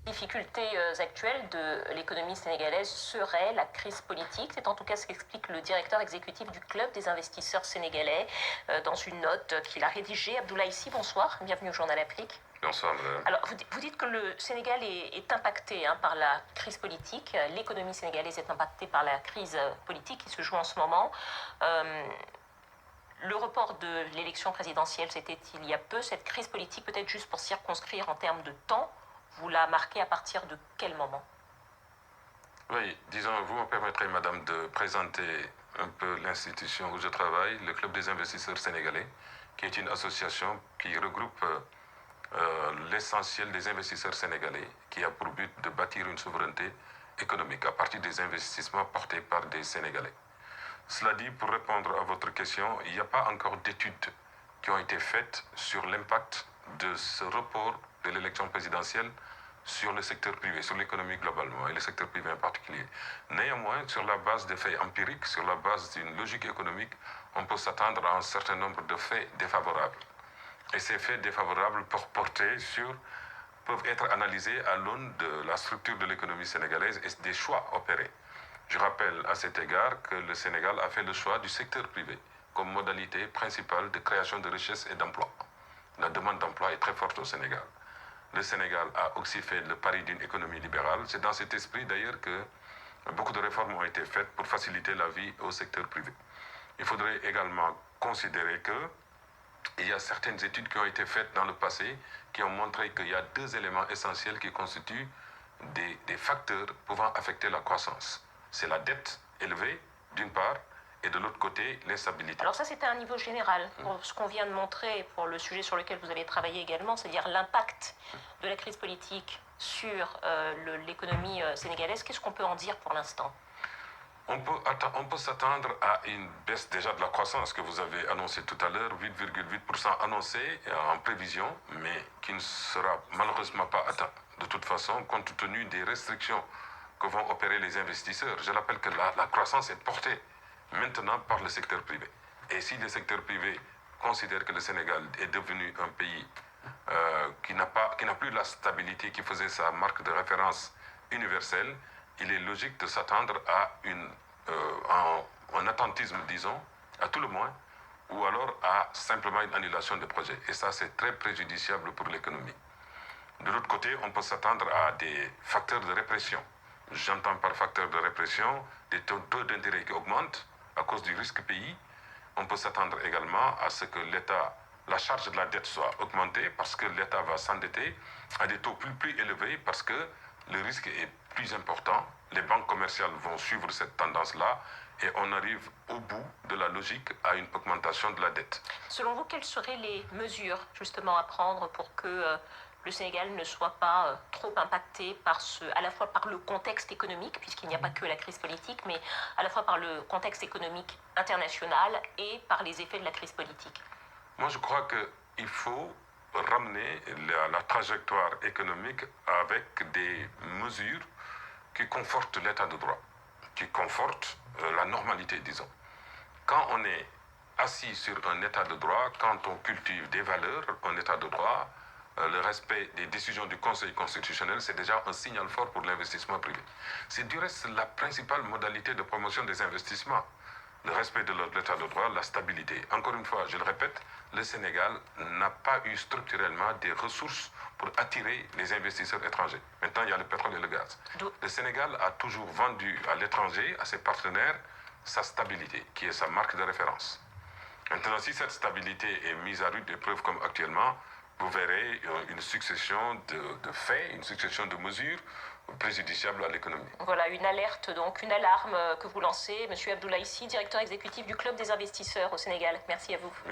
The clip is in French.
difficultés actuelles de l'économie sénégalaise serait la crise politique. C'est en tout cas ce qu'explique le directeur exécutif du Club des investisseurs sénégalais dans une note qu'il a rédigée. Abdoulaye Sy, bonsoir, bienvenue au Journal Afrique. Bonsoir, madame. Alors, vous dites que le Sénégal est impacté par la crise politique. L'économie sénégalaise est impactée par la crise politique qui se joue en ce moment. Le report de l'élection présidentielle, c'était il y a peu. Cette crise politique, peut-être juste pour circonscrire en termes de temps, vous la marquez à partir de quel moment? Oui, disons, vous me permettrez, madame, de présenter un peu l'institution où je travaille, le Club des investisseurs sénégalais, qui est une association qui regroupe l'essentiel des investisseurs sénégalais, qui a pour but de bâtir une souveraineté économique à partir des investissements portés par des Sénégalais. Cela dit, pour répondre à votre question, il n'y a pas encore d'études qui ont été faites sur l'impact de ce report de l'élection présidentielle sur le secteur privé, sur l'économie globalement et le secteur privé en particulier. Néanmoins, sur la base des faits empiriques, sur la base d'une logique économique, on peut s'attendre à un certain nombre de faits défavorables. Et ces faits défavorables peuvent être analysés à l'aune de la structure de l'économie sénégalaise et des choix opérés. Je rappelle à cet égard que le Sénégal a fait le choix du secteur privé comme modalité principale de création de richesses et d'emplois. La demande d'emploi est très forte au Sénégal. Le Sénégal a aussi fait le pari d'une économie libérale. C'est dans cet esprit d'ailleurs que beaucoup de réformes ont été faites pour faciliter la vie au secteur privé. Il faudrait également considérer qu'il y a certaines études qui ont été faites dans le passé qui ont montré qu'il y a deux éléments essentiels qui constituent des facteurs pouvant affecter la croissance. C'est la dette élevée, d'une part, et de l'autre côté, l'instabilité. Alors ça, c'était un niveau général. Pour ce qu'on vient de montrer, pour le sujet sur lequel vous avez travaillé également, c'est-à-dire l'impact de la crise politique sur l'économie sénégalaise. Qu'est-ce qu'on peut en dire pour l'instant? On peut s'attendre à une baisse déjà de la croissance que vous avez annoncée tout à l'heure, 8,8% annoncé en prévision, mais qui ne sera malheureusement pas atteint de toute façon, compte tenu des restrictions que vont opérer les investisseurs. Je rappelle que la croissance est portée maintenant par le secteur privé. Et si le secteur privé considère que le Sénégal est devenu un pays qui n'a plus la stabilité qui faisait sa marque de référence universelle, il est logique de s'attendre à un attentisme, disons, à tout le moins, ou alors à simplement une annulation des projets. Et ça, c'est très préjudiciable pour l'économie. De l'autre côté, on peut s'attendre à des facteurs de répression. J'entends par facteurs de répression des taux d'intérêt qui augmentent à cause du risque pays. On peut s'attendre également à ce que la charge de la dette soit augmentée parce que l'État va s'endetter à des taux plus élevés parce que le risque est plus important. Les banques commerciales vont suivre cette tendance-là et on arrive au bout de la logique à une augmentation de la dette. Selon vous, quelles seraient les mesures justement à prendre pour que le Sénégal ne soit pas trop impacté à la fois par le contexte économique, puisqu'il n'y a pas que la crise politique, mais à la fois par le contexte économique international et par les effets de la crise politique? Moi, je crois qu'il faut ramener la trajectoire économique avec des mesures qui confortent l'état de droit, qui confortent la normalité, disons. Quand on est assis sur un état de droit, quand on cultive des valeurs, un état de droit, le respect des décisions du Conseil constitutionnel, c'est déjà un signal fort pour l'investissement privé. C'est du reste la principale modalité de promotion des investissements. Le respect de l'état de droit, la stabilité. Encore une fois, je le répète, le Sénégal n'a pas eu structurellement des ressources pour attirer les investisseurs étrangers. Maintenant, il y a le pétrole et le gaz. Le Sénégal a toujours vendu à l'étranger, à ses partenaires, sa stabilité, qui est sa marque de référence. Maintenant, si cette stabilité est mise à rude épreuve comme actuellement, vous verrez une succession de faits, une succession de mesures préjudiciables à l'économie. Voilà, une alerte, donc une alarme que vous lancez. Monsieur Abdoulaye Sy, directeur exécutif du Club des investisseurs au Sénégal. Merci à vous.